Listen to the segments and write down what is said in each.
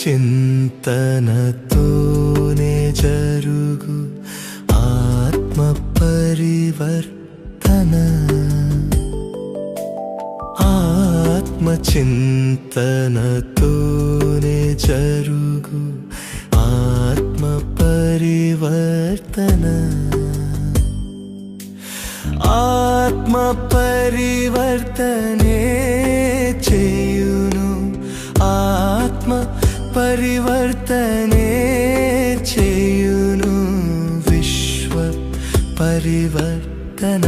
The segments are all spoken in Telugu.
చింతనతోనే జరుగు ఆత్మ పరివర్తన. ఆత్మ చింతనతోనే జరుగు ఆత్మ పరివర్తన. ఆత్మ పరివర్తనే చేయును, ఆత్మ పరివర్తనే చేయును విశ్వ పరివర్తన.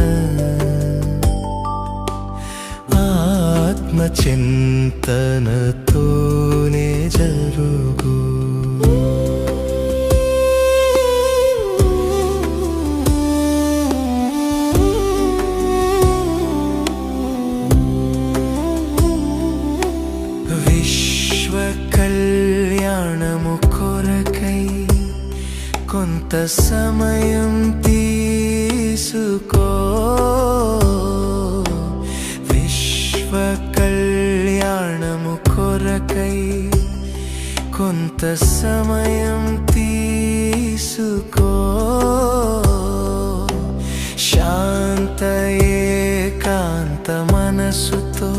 ఆత్మ చింతనతోనే జరుగు. విశ్వ కళ్యాణము కొరకై కొంత సమయం తీసుకో. విశ్వ కళ్యాణము కొరకై కొంత సమయం తీసుకో. శాంత ఏకాంత మనసుతో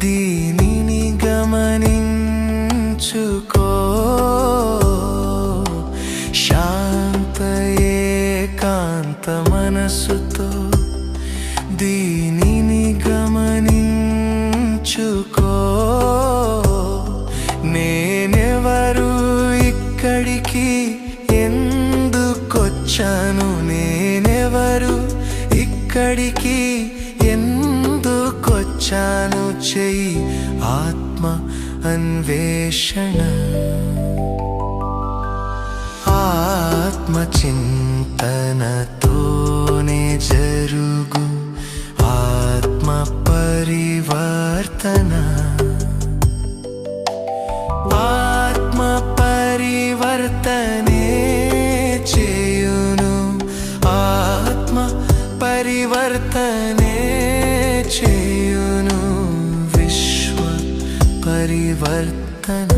దీనిని గమనించుకో. శాంత ఏకాంత మనసుతో దీనిని గమనించుకో. నేనెవరు, ఇక్కడికి ఎందుకొచ్చాను, నేనెవరు, ఇక్కడికి ఎందుకొచ్చాను చెయ్యి ఆత్మ అన్వేషణ. ఆత్మ చింతనతోనే జరుగు ఆత్మ పరివర్తన. ఆత్మ పరివర్తనే చేయును, ఆత్మ పరివర్తనే చేయును విశ్వ పరివర్తన.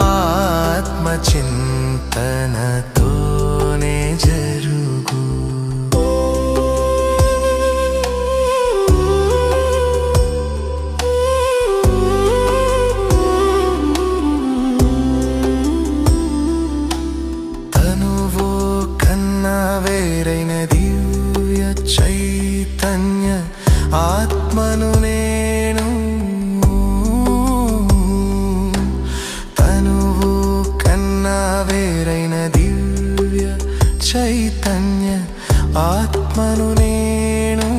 ఆత్మ చింతనతోనే జరుగు. తనువు కన్నా వేరైన దివ్య చైతన్య ఆత్మను నేను. తనువు కన్నా వేరైన దివ్య చైతన్య ఆత్మను నేను.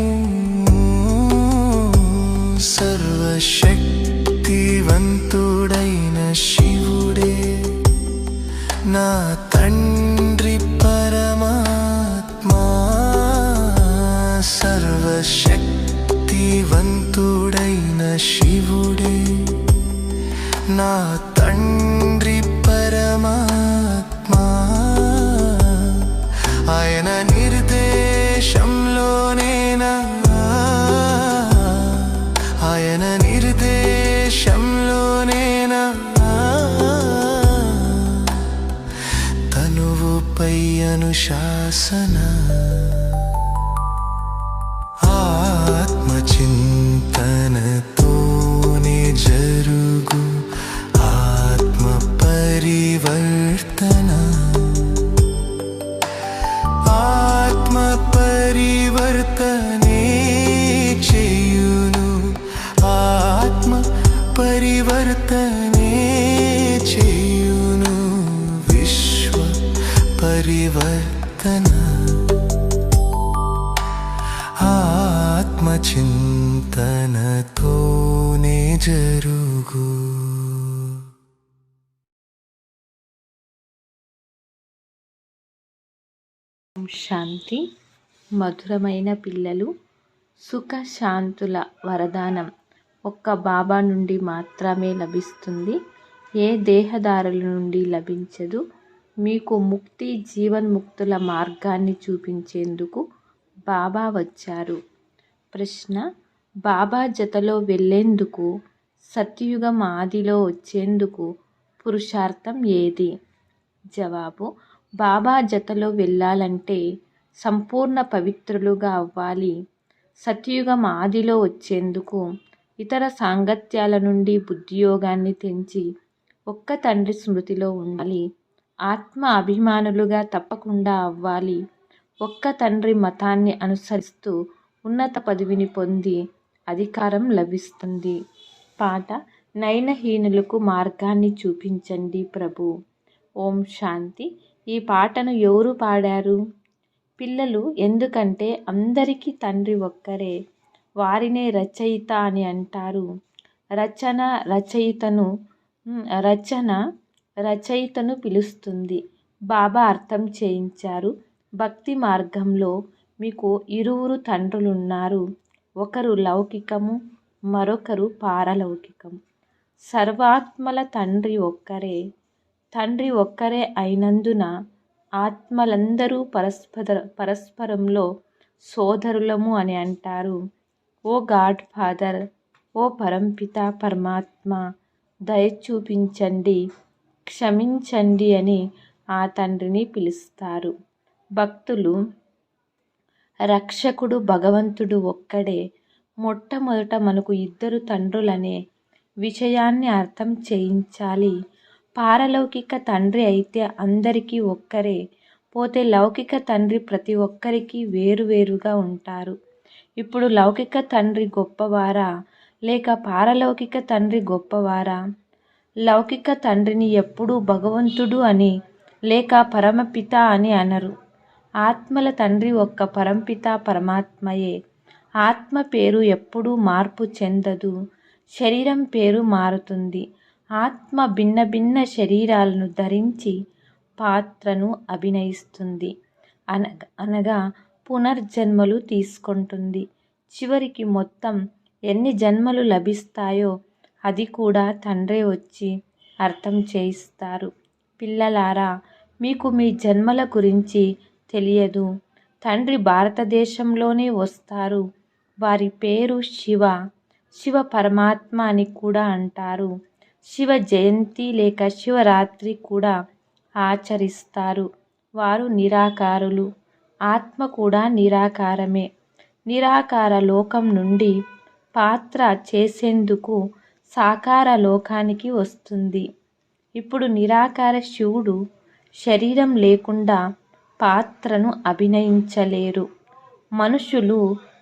సర్వశక్తివంతుడైన శివుడే నా తండ్రి పరమాత్మా. సర్వశక్తివంతుడైన శివుడే నా తండ్రి పరమాత్మా. ఆయన నిర్దేశంలోనేనా, ఆయన నిర్దేశంలోనేనా తనువుపై అనుశాసన. ఆత్మ చింతనతోనే జరుగు ఆత్మ పరివర్తన. ఆత్మ పరివర్తనే చేయును, ఆత్మ పరివర్తనే చేయును విశ్వ పరివర్తన. ఆత్మ చింతనతోనే జరుగు. శాంతి. మధురమైన పిల్లలు, సుఖ శాంతుల వరదానం ఒక్క బాబా నుండి మాత్రమే లభిస్తుంది. ఏ దేహదారుల నుండి లభించదు. మీకు ముక్తి జీవన్ముక్తుల మార్గాన్ని చూపించేందుకు బాబా వచ్చారు. ప్రశ్న: బాబా జతలో వెళ్ళేందుకు సత్యయుగం ఆదిలో వచ్చేందుకు పురుషార్థం ఏది? జవాబు: బాబా జతలో వెళ్ళాలంటే సంపూర్ణ పవిత్రులుగా అవ్వాలి. సత్యయుగం ఆదిలో వచ్చేందుకు ఇతర సాంగత్యాల నుండి బుద్ధియోగాన్ని తెంచి ఒక్క తండ్రి స్మృతిలో ఉండాలి. ఆత్మ అభిమానులుగా తప్పకుండా అవ్వాలి. ఒక్క తండ్రి మతాన్ని అనుసరిస్తూ ఉన్నత పదవిని పొంది అధికారం లభిస్తుంది. పాట: నయనహీనులకు మార్గాన్ని చూపించండి ప్రభు. ఓం శాంతి. ఈ పాటను ఎవరు పాడారు? పిల్లలు. ఎందుకంటే అందరికీ తండ్రి ఒక్కరే. వారినే రచయిత అని అంటారు. రచన రచయితను పిలుస్తుంది. బాబా అర్థం చేయించారు. భక్తి మార్గంలో మీకు ఇరువురు తండ్రులున్నారు. ఒకరు లౌకికము, మరొకరు పారలౌకికము. సర్వాత్మల తండ్రి ఒక్కరే. తండ్రి ఒక్కరే అయినందున ఆత్మలందరూ పరస్పరంలో సోదరులము అని అంటారు. ఓ గాడ్ ఫాదర్, ఓ పరంపిత పరమాత్మ, దయ చూపించండి, క్షమించండి అని ఆ తండ్రిని పిలుస్తారు. భక్తులు. రక్షకుడు భగవంతుడు ఒక్కడే. మొట్టమొదట మనకు ఇద్దరు తండ్రులనే విషయాన్ని అర్థం చేయించాలి. పారలౌకిక తండ్రి అయితే అందరికీ ఒక్కరే. పోతే లౌకిక తండ్రి ప్రతి ఒక్కరికి వేరువేరుగా ఉంటారు. ఇప్పుడు లౌకిక తండ్రి గొప్పవారా లేక పారలౌకిక తండ్రి గొప్పవారా? లౌకిక తండ్రిని ఎప్పుడూ భగవంతుడు అని లేక పరమపిత అని అనరు. ఆత్మల తండ్రి ఒక్క పరంపిత పరమాత్మయే. ఆత్మ పేరు ఎప్పుడూ మార్పు చెందదు. శరీరం పేరు మారుతుంది. ఆత్మ భిన్న భిన్న శరీరాలను ధరించి పాత్రను అభినయిస్తుంది. అనగా పునర్జన్మలు తీసుకుంటుంది. చివరికి మొత్తం ఎన్ని జన్మలు లభిస్తాయో అది కూడా తండ్రే వచ్చి అర్థం చేయిస్తారు. పిల్లలారా, మీకు మీ జన్మల గురించి తెలియదు. తండ్రి భారతదేశంలోనే వస్తారు. వారి పేరు శివ. శివ పరమాత్మ అని కూడా అంటారు. శివ జయంతి లేక శివరాత్రి కూడా ఆచరిస్తారు. వారు నిరాకారులు. ఆత్మ కూడా నిరాకారమే. నిరాకార లోకం నుండి పాత్ర చేసేందుకు సాకార లోకానికి వస్తుంది. ఇప్పుడు నిరాకార శివుడు శరీరం లేకుండా పాత్రను అభినయించలేరు. మనుషులు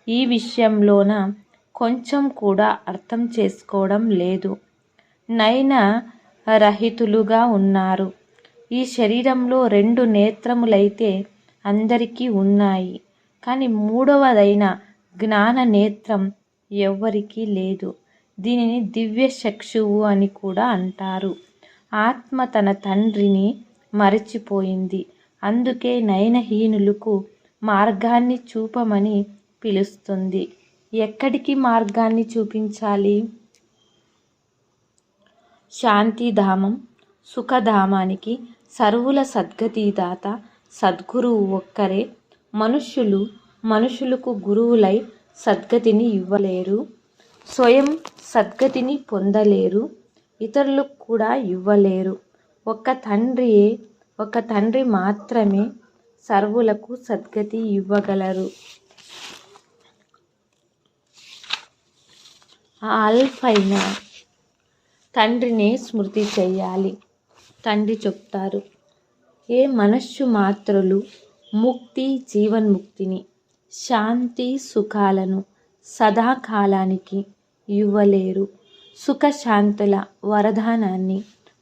ఈ విషయంలోన కొంచెం కూడా అర్థం చేసుకోవడం లేదు. నయన రహితులుగా ఉన్నారు. ఈ శరీరంలో 2 నేత్రములైతే అందరికీ ఉన్నాయి. కానీ మూడవదైన జ్ఞాన నేత్రం ఎవ్వరికీ లేదు. దీనిని దివ్య చక్షువు అని కూడా అంటారు. ఆత్మ తన తండ్రిని మరచిపోయింది. అందుకే నయనహీనులకు మార్గాన్ని చూపమని పిలుస్తుంది. ఎక్కడికి మార్గాన్ని చూపించాలి? శాంతిధామం, సుఖధామానికి. సర్వుల సద్గతిదాత సద్గురువు ఒక్కరే. మనుషులకు గురువులై సద్గతిని ఇవ్వలేరు. స్వయం సద్గతిని పొందలేరు. ఇతరులకు కూడా ఇవ్వలేరు. ఒక్క తండ్రి మాత్రమే సర్వులకు సద్గతి ఇవ్వగలరు. ఆ అల్పైన తండ్రినే స్మృతి చెయ్యాలి. తండ్రి చెప్తారు, ఏ మనస్సు మాత్రులు ముక్తి జీవన్ముక్తిని, శాంతి సుఖాలను సదాకాలానికి ఇవ్వలేరు. సుఖశాంతుల వరదానాన్ని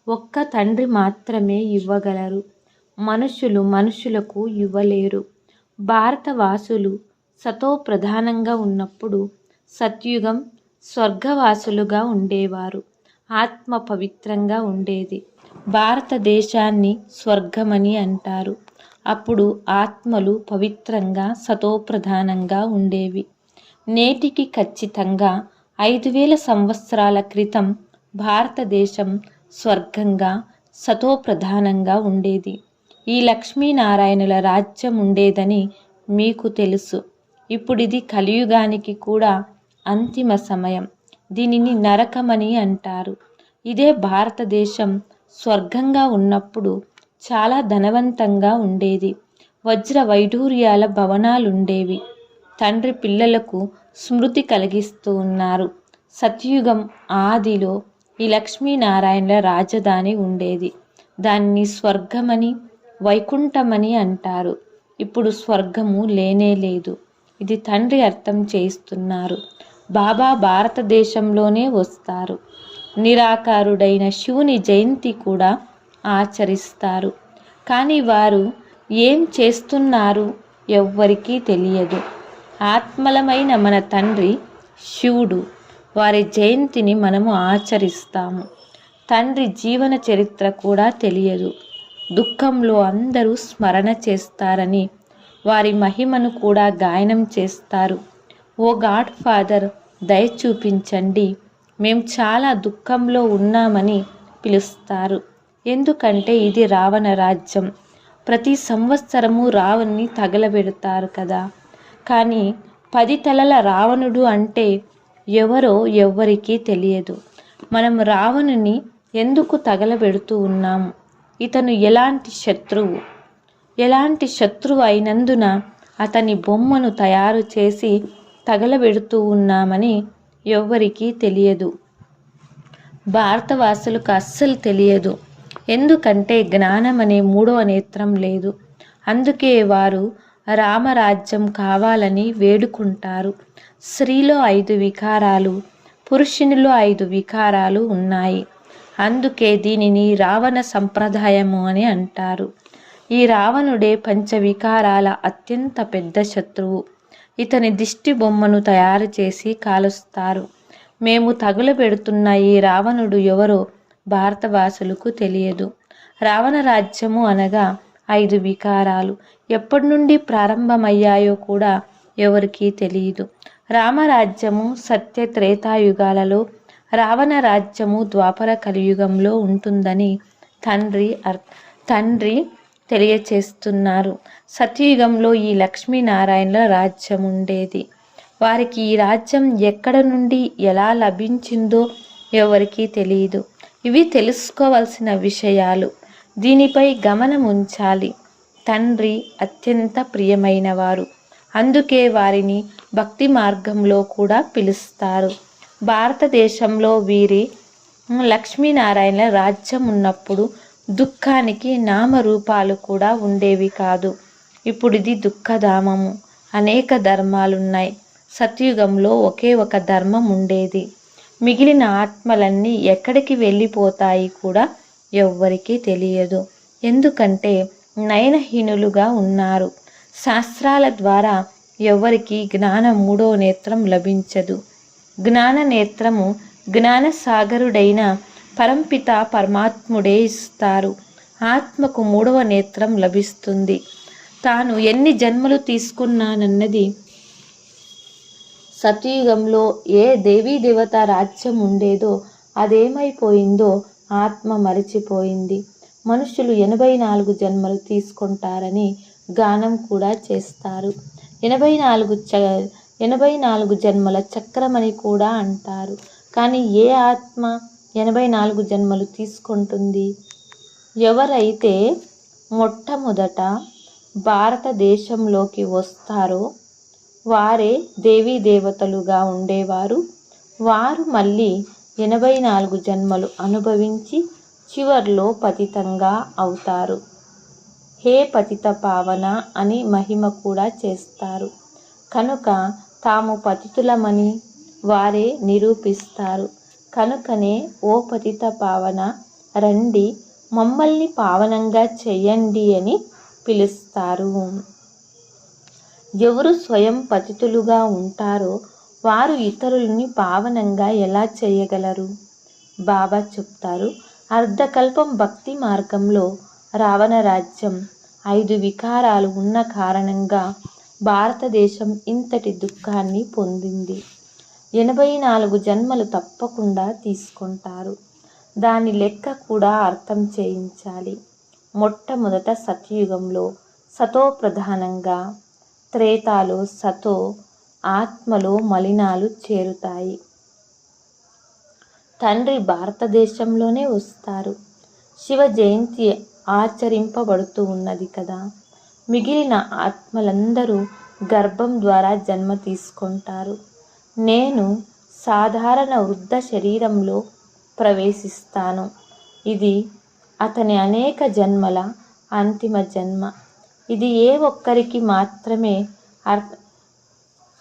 ఒక్క తండ్రి మాత్రమే ఇవ్వగలరు. మనుషులకు ఇవ్వలేరు. భారతవాసులు సతో ప్రధానంగా ఉన్నప్పుడు సత్యుగం స్వర్గవాసులుగా ఉండేవారు. ఆత్మ పవిత్రంగా ఉండేది. భారతదేశాన్ని స్వర్గమని అంటారు. అప్పుడు ఆత్మలు పవిత్రంగా సతోప్రధానంగా ఉండేవి. నేటికి ఖచ్చితంగా 5000 సంవత్సరాల క్రితం భారతదేశం స్వర్గంగా సతోప్రధానంగా ఉండేది. ఈ లక్ష్మీనారాయణుల రాజ్యం ఉండేదని మీకు తెలుసు. ఇప్పుడిది కలియుగానికి కూడా అంతిమ సమయం. దీనిని నరకమని అంటారు. ఇదే భారతదేశం స్వర్గంగా ఉన్నప్పుడు చాలా ధనవంతంగా ఉండేది. వజ్ర వైఢూర్యాల భవనాలుండేవి. తండ్రి పిల్లలకు స్మృతి కలిగిస్తూ ఉన్నారు. సత్యుగం ఆదిలో ఈ లక్ష్మీనారాయణల రాజధాని ఉండేది. దాన్ని స్వర్గమని వైకుంఠమని అంటారు. ఇప్పుడు స్వర్గము లేనే లేదు. ఇది తండ్రి అర్థం చేస్తున్నారు. బాబా భారతదేశంలోనే వస్తారు. నిరాకారుడైన శివుని జయంతి కూడా ఆచరిస్తారు. కానీ వారు ఏం చేస్తున్నారు ఎవ్వరికీ తెలియదు. ఆత్మలమైన మన తండ్రి శివుడు, వారి జయంతిని మనము ఆచరిస్తాము. తండ్రి జీవన చరిత్ర కూడా తెలియదు. దుఃఖంలో అందరూ స్మరణ చేస్తారని వారి మహిమను కూడా గాయనం చేస్తారు. ఓ గాడ్ ఫాదర్, దయ చూపించండి, మేము చాలా దుఃఖంలో ఉన్నామని పిలుస్తారు. ఎందుకంటే ఇది రావణ రాజ్యం. ప్రతి సంవత్సరము రావణ్ణి తగలబెడతారు కదా. కానీ 10 తలల రావణుడు అంటే ఎవరో ఎవ్వరికీ తెలియదు. మనం రావణుని ఎందుకు తగలబెడుతూ ఉన్నాము? ఇతను ఎలాంటి శత్రువు అయినందున అతని బొమ్మను తయారు చేసి తగలబెడుతూ ఉన్నామని ఎవ్వరికీ తెలియదు. భారతవాసులకు అస్సలు తెలియదు. ఎందుకంటే జ్ఞానం అనే 3వ నేత్రం లేదు. అందుకే వారు రామరాజ్యం కావాలని వేడుకుంటారు. స్త్రీలో 5 వికారాలు, పురుషునిలో 5 వికారాలు ఉన్నాయి. అందుకే దీనిని రావణ సంప్రదాయము అని అంటారు. ఈ రావణుడే పంచవికారాల అత్యంత పెద్ద శత్రువు. ఇతని దిష్టి బొమ్మను తయారు చేసి కాలుస్తారు. మేము తగులబెడుతున్న ఈ రావణుడు ఎవరో భారతవాసులకు తెలియదు. రావణ రాజ్యము అనగా 5 వికారాలు ఎప్పటి నుండి ప్రారంభమయ్యాయో కూడా ఎవరికీ తెలియదు. రామరాజ్యము సత్య త్రేతాయుగాలలో, రావణ రాజ్యము ద్వాపర కలియుగంలో ఉంటుందని తండ్రి తెలియచేస్తున్నారు. సత్యయుగంలో ఈ లక్ష్మీనారాయణల రాజ్యం ఉండేది. వారికి ఈ రాజ్యం ఎక్కడ నుండి ఎలా లభించిందో ఎవరికీ తెలియదు. ఇవి తెలుసుకోవాల్సిన విషయాలు. దీనిపై గమనం ఉంచాలి. తండ్రి అత్యంత ప్రియమైనవారు. అందుకే వారిని భక్తి మార్గంలో కూడా పిలుస్తారు. భారతదేశంలో వీరి లక్ష్మీనారాయణ రాజ్యం ఉన్నప్పుడు దుఃఖానికి నామరూపాలు కూడా ఉండేవి కాదు. ఇప్పుడు ఇది దుఃఖధామము. అనేక ధర్మాలున్నాయి. సత్యుగంలో ఒకే ఒక ధర్మం ఉండేది. మిగిలిన ఆత్మలన్నీ ఎక్కడికి వెళ్ళిపోతాయి కూడా ఎవ్వరికీ తెలియదు. ఎందుకంటే నయనహీనులుగా ఉన్నారు. శాస్త్రాల ద్వారా ఎవరికి జ్ఞానం 3వ నేత్రం లభించదు. జ్ఞాన నేత్రము జ్ఞానసాగరుడైన పరంపిత పరమాత్ముడే ఇస్తారు. ఆత్మకు 3వ నేత్రం లభిస్తుంది. తాను ఎన్ని జన్మలు తీసుకున్నానన్నది సత్యుగంలో ఏ దేవీ దేవత రాజ్యం ఉండేదో అదేమైపోయిందో ఆత్మ మరిచిపోయింది. మనుషులు 84 జన్మలు తీసుకుంటారని గానం కూడా చేస్తారు. 84 జన్మల చక్రమని కూడా అంటారు. కానీ ఏ ఆత్మ 84 జన్మలు తీసుకుంటుంది? ఎవరైతే మొట్టమొదట భారతదేశంలోకి వస్తారో వారే దేవీ దేవతలుగా ఉండేవారు. వారు మళ్ళీ 84 జన్మలు అనుభవించి చివర్లో పతితంగా అవుతారు. హే పతిత పావన అని మహిమ కూడా చేస్తారు. కనుక తాము పతితులమని వారే నిరూపిస్తారు. కనుకనే ఓ పతిత పావన రండి, మమ్మల్ని పావనంగా చెయ్యండి అని పిలుస్తారు. ఎవరు స్వయం పతితులుగా ఉంటారో వారు ఇతరులని పావనంగా ఎలా చేయగలరు? బాబా చెప్తారు, అర్ధకల్పం భక్తి మార్గంలో రావణ రాజ్యం 5 వికారాలు ఉన్న కారణంగా భారతదేశం ఇంతటి దుఃఖాన్ని పొందింది. 84 జన్మలు తప్పకుండా తీసుకుంటారు. దాని లెక్క కూడా అర్థం చేయించాలి. మొట్టమొదట సత్యయుగంలో సతో ప్రధానంగా, త్రేతాలో సతో ఆత్మలో మలినాలు చేరుతాయి. తండ్రి భారతదేశంలోనే వస్తారు. శివ జయంతి ఆచరింపబడుతూ ఉన్నది కదా. మిగిలిన ఆత్మలందరూ గర్భం ద్వారా జన్మ తీసుకుంటారు. నేను సాధారణ వృద్ధ శరీరంలో ప్రవేశిస్తాను. ఇది అతని అనేక జన్మల అంతిమ జన్మ. ఇది ఏ ఒక్కరికి మాత్రమే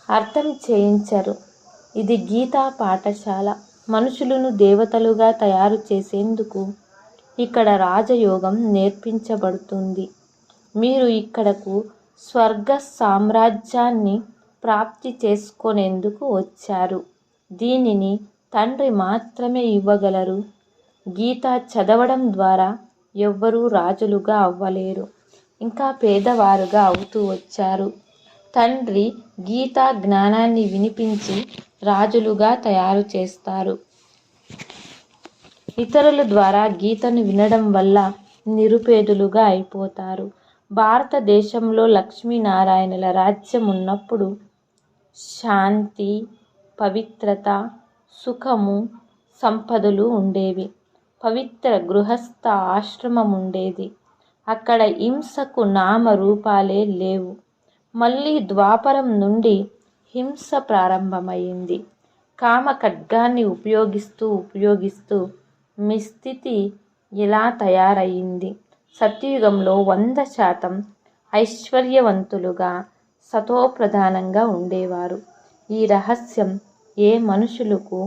అర్థం చేయించరు. ఇది గీతా పాఠశాల. మనుషులను దేవతలుగా తయారు చేసేందుకు ఇక్కడ రాజయోగం నేర్పించబడుతుంది. మీరు ఇక్కడకు స్వర్గ సామ్రాజ్యాన్ని ప్రాప్తి చేసుకునేందుకు వచ్చారు. దీనిని తండ్రి మాత్రమే ఇవ్వగలరు. గీత చదవడం ద్వారా ఎవ్వరూ రాజులుగా అవ్వలేరు, ఇంకా పేదవారుగా అవుతూ వచ్చారు. తండ్రి గీతా జ్ఞానాన్ని వినిపించి రాజులుగా తయారు చేస్తారు. ఇతరుల ద్వారా గీతను వినడం వల్ల నిరుపేదలుగా అయిపోతారు. భారతదేశంలో లక్ష్మీనారాయణుల రాజ్యం ఉన్నప్పుడు శాంతి, పవిత్రత, సుఖము, సంపదలు ఉండేవి. పవిత్ర గృహస్థ ఆశ్రమం ఉండేది. అక్కడ హింసకు నామరూపాలే లేవు. మళ్ళీ ద్వాపరం నుండి హింస ప్రారంభమైంది. కామ ఖడ్గాన్ని ఉపయోగిస్తూ మీ స్థితి ఇలా తయారయ్యింది. సత్యయుగంలో 100% ఐశ్వర్యవంతులుగా, సతోప్రధానంగా ఉండేవారు. ఈ రహస్యం ఏ మనుషులకు,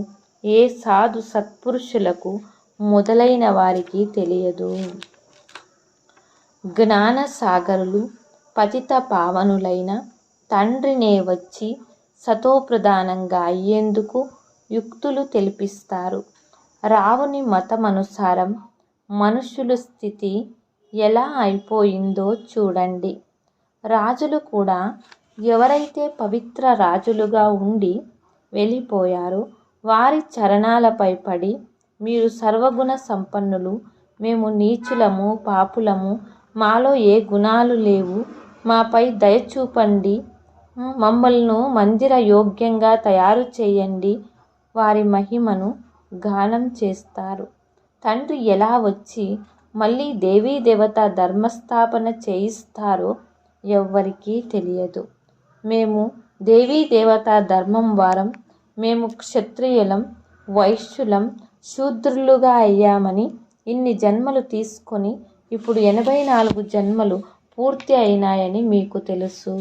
ఏ సాధు సత్పురుషులకు మొదలైన వారికి తెలియదు. జ్ఞాన సాగరులు పతిత పావనులైన తండ్రినే వచ్చి సతోప్రధానంగా అయ్యేందుకు యుక్తులు తెలిపిస్తారు. రావుని మతమనుసారం మనుషుల స్థితి ఎలా అయిపోయిందో చూడండి. రాజులు కూడా ఎవరైతే పవిత్ర రాజులుగా ఉండి వెళ్ళిపోయారో వారి చరణాలపై పడి, మీరు సర్వగుణ సంపన్నులు, మేము నీచులము, పాపులము, మాలో ఏ గుణాలు లేవు, మాపై దయచూపండి, మమ్మల్ని మందిర యోగ్యంగా తయారు చేయండి, వారి మహిమను గానం చేస్తారు. తండ్రి ఎలా వచ్చి మళ్ళీ దేవీ దేవత ధర్మస్థాపన చేయిస్తారో ఎవ్వరికీ తెలియదు. మేము దేవీ దేవత ధర్మం వారం, మేము క్షత్రియులం, వైశ్యులం, శూద్రులుగా అయ్యామని ఇన్ని జన్మలు తీసుకొని ఇప్పుడు 84 జన్మలు పూర్తి అయినాయని మీకు తెలుసు.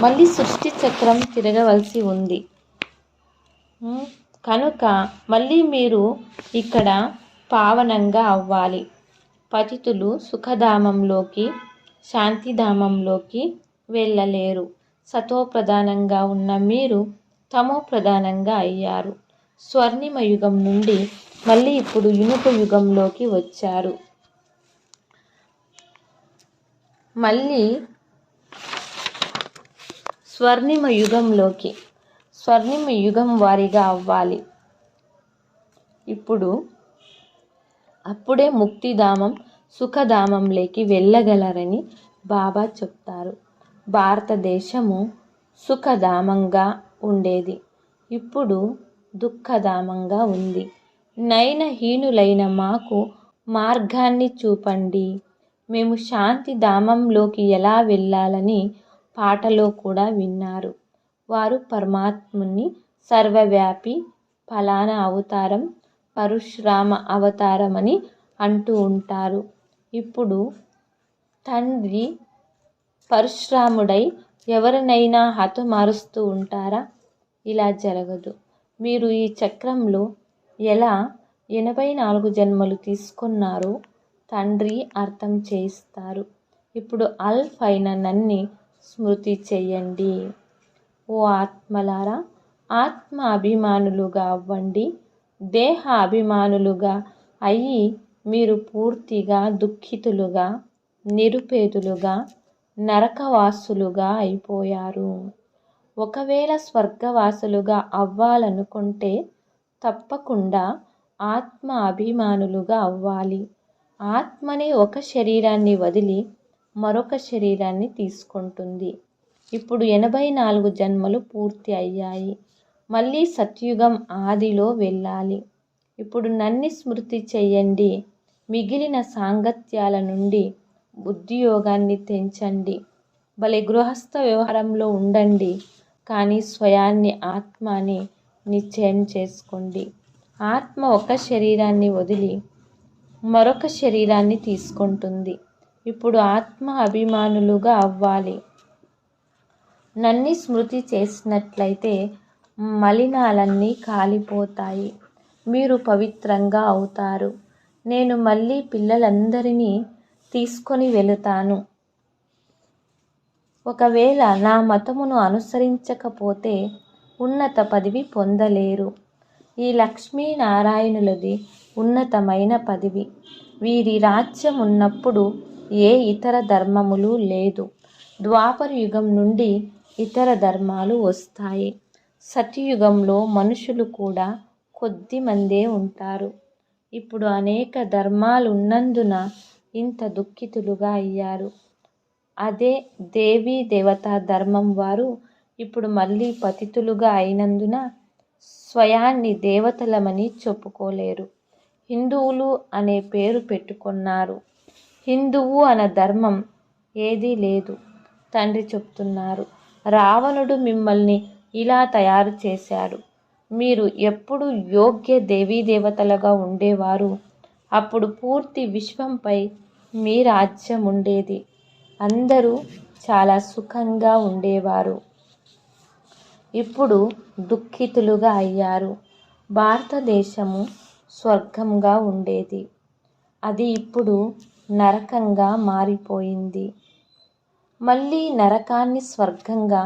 మళ్ళీ సృష్టి చక్రం తిరగవలసి ఉంది. కనుక మళ్ళీ మీరు ఇక్కడ పావనంగా అవ్వాలి. పతితులు సుఖధామంలోకి, శాంతిధామంలోకి వెళ్ళలేరు. సతోప్రధానంగా ఉన్న మీరు తమో ప్రధానంగా అయ్యారు. స్వర్ణిమ యుగం నుండి మళ్ళీ ఇప్పుడు ఇనుప యుగంలోకి వచ్చారు. మళ్ళీ స్వర్ణిమ యుగం వారిగా అవ్వాలి. అప్పుడే ముక్తిధామం, సుఖధామంలోకి వెళ్ళగలరని బాబా చెప్తారు. భారతదేశము సుఖధామంగా ఉండేది, ఇప్పుడు దుఃఖధామంగా ఉంది. నయనహీనులైన మాకు మార్గాన్ని చూపండి. మేము శాంతి ధామంలోకి ఎలా వెళ్ళాలని పాటలో కూడా విన్నారు. వారు పరమాత్ముని సర్వవ్యాపి, ఫలానా అవతారం, పరశురామ అవతారం అని అంటూ ఉంటారు. ఇప్పుడు తండ్రి పరశురాముడై ఎవరినైనా హతమారుస్తూ ఉంటారా? ఇలా జరగదు. మీరు ఈ చక్రంలో ఎలా 84 జన్మలు తీసుకున్నారో తండ్రి అర్థం చేయిస్తారు. ఇప్పుడు అల్ఫైన నన్ని స్మృతి చెయ్యండి. ఓ ఆత్మలారా, ఆత్మ అభిమానులుగా అవ్వండి. దేహ అభిమానులుగా అయ్యి మీరు పూర్తిగా దుఃఖితులుగా, నిరుపేదలుగా, నరకవాసులుగా అయిపోయారు. ఒకవేళ స్వర్గవాసులుగా అవ్వాలనుకుంటే తప్పకుండా ఆత్మ అభిమానులుగా అవ్వాలి. ఆత్మనే ఒక శరీరాన్ని వదిలి మరొక శరీరాన్ని తీసుకుంటుంది. ఇప్పుడు 84 జన్మలు పూర్తి అయ్యాయి. మళ్ళీ సత్యుగం ఆదిలో వెళ్ళాలి. ఇప్పుడు నన్ను స్మృతి చెయ్యండి. మిగిలిన సాంగత్యాల నుండి ఉద్యోగాన్ని తెంచండి. భలే గృహస్థ వ్యవహారంలో ఉండండి, కానీ స్వయాన్ని ఆత్మ అని నిశ్చయం చేసుకోండి. ఆత్మ ఒక శరీరాన్ని వదిలి మరొక శరీరాన్ని తీసుకుంటుంది. ఇప్పుడు ఆత్మ అభిమానులుగా అవ్వాలి. నన్ను స్మృతి చేసినట్లయితే మలినాలన్నీ కాలిపోతాయి. మీరు పవిత్రంగా అవుతారు. నేను మళ్ళీ పిల్లలందరినీ తీసుకొని వెళుతాను. ఒకవేళ నా మతమును అనుసరించకపోతే ఉన్నత పదవి పొందలేరు. ఈ లక్ష్మీనారాయణులది ఉన్నతమైన పదవి. వీరి రాజ్యం ఉన్నప్పుడు ఏ ఇతర ధర్మములు లేదు. ద్వాపర యుగం నుండి ఇతర ధర్మాలు వస్తాయి. సత్యయుగంలో మనుషులు కూడా కొద్ది మందే ఉంటారు. ఇప్పుడు అనేక ధర్మాలు ఉన్నందున ఇంత దుఃఖితులుగా అయ్యారు. అదే దేవీ దేవతా ధర్మం వారు ఇప్పుడు మళ్ళీ పతితులుగా అయినందున స్వయాన్ని దేవతలమని చెప్పుకోలేరు. హిందువులు అనే పేరు పెట్టుకున్నారు. హిందువు అనే ధర్మం ఏదీ లేదు. తండ్రి చెప్తున్నారు, రావణుడు మిమ్మల్ని ఇలా తయారు చేశాడు. మీరు ఎప్పుడు యోగ్య దేవతలుగా ఉండేవారు. అప్పుడు పూర్తి విశ్వంపై మీ రాజ్యం ఉండేది. అందరూ చాలా సుఖంగా ఉండేవారు. ఇప్పుడు దుఃఖితులుగా అయ్యారు. భారతదేశము స్వర్గంగా ఉండేది. అది ఇప్పుడు నరకంగా మారిపోయింది. మళ్ళీ నరకాన్ని స్వర్గంగా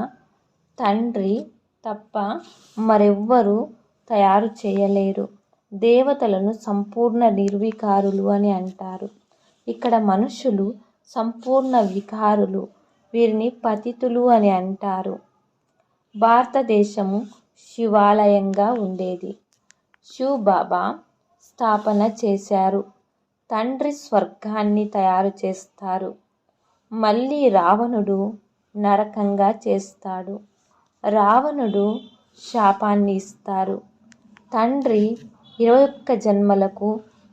తండ్రి తప్ప మరెవ్వరూ తయారు చేయలేరు. దేవతలను సంపూర్ణ నిర్వికారులు అని అంటారు. ఇక్కడ మనుషులు సంపూర్ణ వికారులు. వీరిని పతితులు అని అంటారు. భారతదేశము శివాలయంగా ఉండేది. శివ్ బాబా స్థాపన చేశారు. తండ్రి స్వర్గాన్ని తయారు చేస్తారు. మళ్ళీ రావణుడు నరకంగా చేస్తాడు. రావణుడు శాపాన్ని ఇస్తారు. తండ్రి 21 జన్మలకు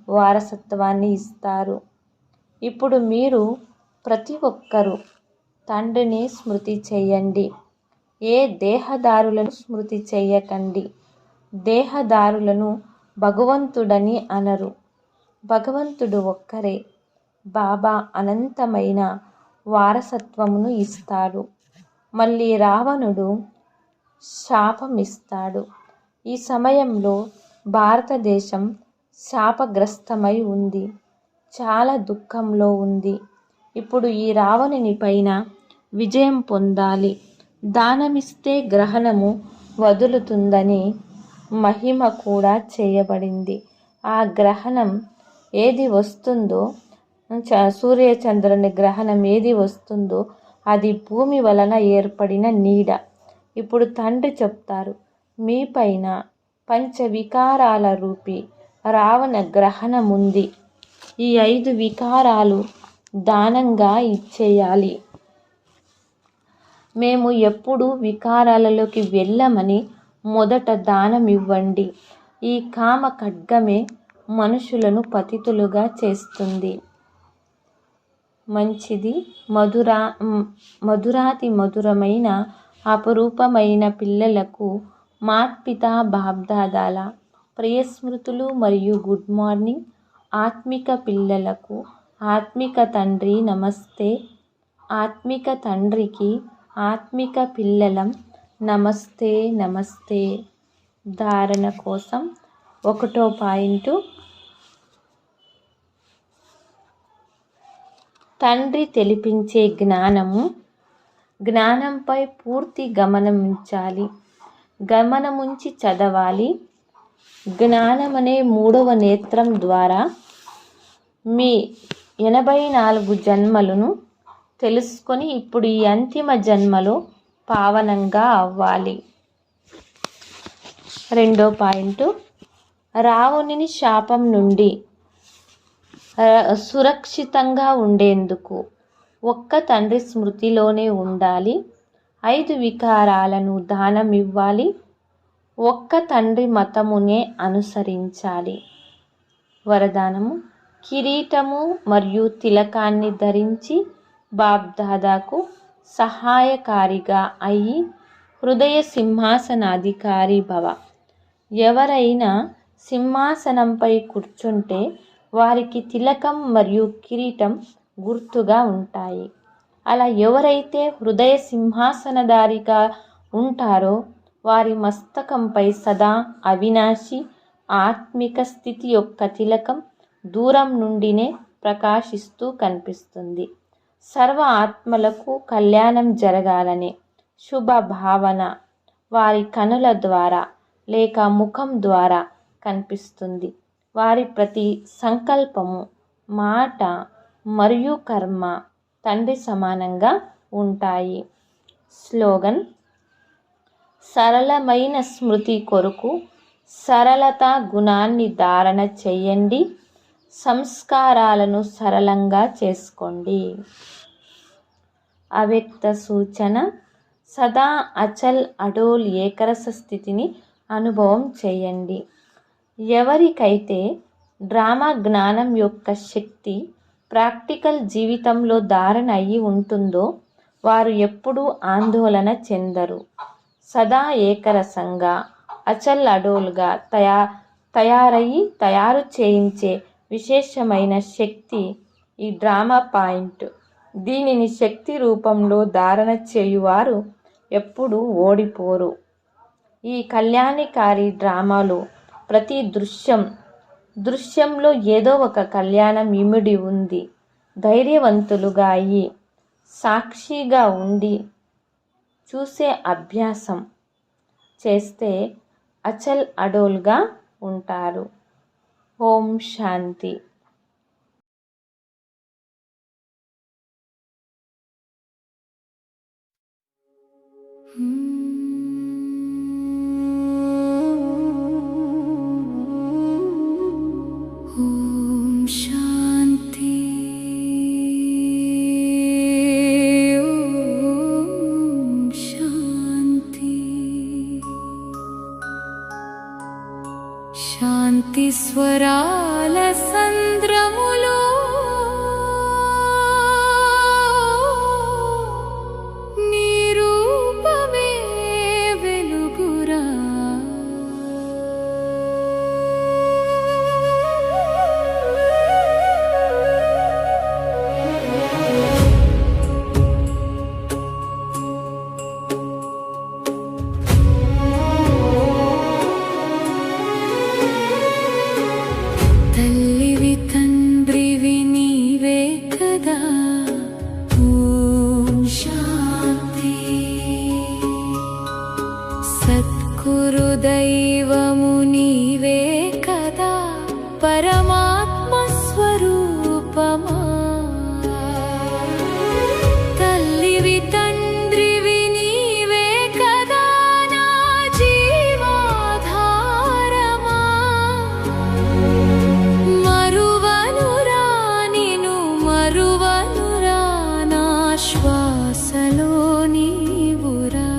వారసత్వాన్ని ఇస్తారు. ఇప్పుడు మీరు ప్రతి ఒక్కరూ తండ్రిని స్మృతి చేయండి. ఏ దేహదారులను స్మృతి చేయకండి. దేహదారులను భగవంతుడని అనరు. భగవంతుడు ఒక్కరే. బాబా అనంతమైన వారసత్వమును ఇస్తాడు. మళ్ళీ రావణుడు శాపమిస్తాడు. ఈ సమయంలో భారతదేశం శాపగ్రస్తమై ఉంది. చాలా దుఃఖంలో ఉంది. ఇప్పుడు ఈ రావణుని పైన విజయం పొందాలి. దానమిస్తే గ్రహణము వదులుతుందని మహిమ కూడా చేయబడింది. ఆ గ్రహణం ఏది వస్తుందో, సూర్యచంద్రుని గ్రహణం ఏది వస్తుందో అది భూమి వలన ఏర్పడిన నీడ. ఇప్పుడు తండ్రి చెప్తారు, మీ పైన పంచవికారాల రూపి రావణ గ్రహణముంది. ఈ 5 వికారాలు దానంగా ఇచ్చేయాలి. మేము ఎప్పుడూ వికారాలలోకి వెళ్ళమని మొదట దానం ఇవ్వండి. ఈ కామ ఖడ్గమే మనుషులను పతితులుగా చేస్తుంది. మంచిది. మధురాతి మధురమైన అపురూపమైన పిల్లలకు మాత్పితా బాబ్దాదాల ప్రియస్మృతులు మరియు గుడ్ మార్నింగ్. ఆత్మిక పిల్లలకు ఆత్మిక తండ్రి నమస్తే. ఆత్మిక తండ్రికి ఆత్మిక పిల్లలం నమస్తే నమస్తే. ధారణ కోసం 1వ పాయింట్. తండ్రి తెలిపించే జ్ఞానంపై పూర్తి గమనముంచాలి. గమనముంచి చదవాలి. జ్ఞానమనే 3వ నేత్రం ద్వారా మీ 84 జన్మలను తెలుసుకొని ఇప్పుడు ఈ అంతిమ జన్మలో పావనంగా అవ్వాలి. 2వ పాయింట్. రావణుని శాపం నుండి సురక్షితంగా ఉండేందుకు ఒక్క తండ్రి స్మృతిలోనే ఉండాలి. 5 వికారాలను దానం ఇవ్వాలి. ఒక్క తండ్రి మతమునే అనుసరించాలి. వరదానము: కిరీటము మరియు తిలకాన్ని ధరించి బాబ్దాదాకు సహాయకారిగా అయి హృదయ సింహాసనాధికారి భవ. ఎవరైనా సింహాసనంపై కూర్చుంటే వారికి తిలకం మరియు కిరీటం గుర్తుగా ఉంటాయి. అలా ఎవరైతే హృదయ సింహాసనధారిగా ఉంటారో వారి మస్తకంపై సదా అవినాశి ఆత్మిక స్థితి యొక్క తిలకం దూరం నుండినే ప్రకాశిస్తూ కనిపిస్తుంది. సర్వ ఆత్మలకు కళ్యాణం జరగాలనే శుభ భావన వారి కనుల ద్వారా లేక ముఖం ద్వారా కనిపిస్తుంది. వారి ప్రతి సంకల్పము, మాట మరియు కర్మ తండ్రి సమానంగా ఉంటాయి. స్లోగన్: సరళమైన స్మృతి కొరకు సరళత గుణాన్ని ధారణ చేయండి. సంస్కారాలను సరళంగా చేసుకోండి. అవ్యక్త సూచన: సదా అచల్ అడోల్ ఏకరస స్థితిని అనుభవం చేయండి. ఎవరికైతే డ్రామా జ్ఞానం యొక్క శక్తి ప్రాక్టికల్ జీవితంలో ధారణ అయ్యి ఉంటుందో వారు ఎప్పుడూ ఆందోళన చెందరు. సదా ఏకరసంగా అచల్ అడోల్గా తయారు చేయించే విశేషమైన శక్తి ఈ డ్రామా పాయింట్. దీనిని శక్తి రూపంలో ధారణ చేయువారు ఎప్పుడూ ఓడిపోరు. ఈ కళ్యాణకారి డ్రామాలో ప్రతి దృశ్యంలో ఏదో ఒక కళ్యాణం ఇమిడి ఉంది. ధైర్యవంతులుగా అయ్యి సాక్షిగా ఉండి చూసే అభ్యాసం చేస్తే అచల్ అడోల్గా ఉంటారు. ఓం శాంతి. శాంతి స్వరాల సంద్రములో నీ రూపమే వెలుగురా. తల్లివి తండ్రివి నీవే కదా. ఓం శాంతి. సద్గురు దైవము నీవే కదా. పరమాత్మ స్వరూపమా. తల్లివి తండ్రివి నీవే కదా నా జీవాధారమా. మరువనురా నిను మరువనురా నా శ్వాసలో నీవురా.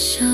శాంతి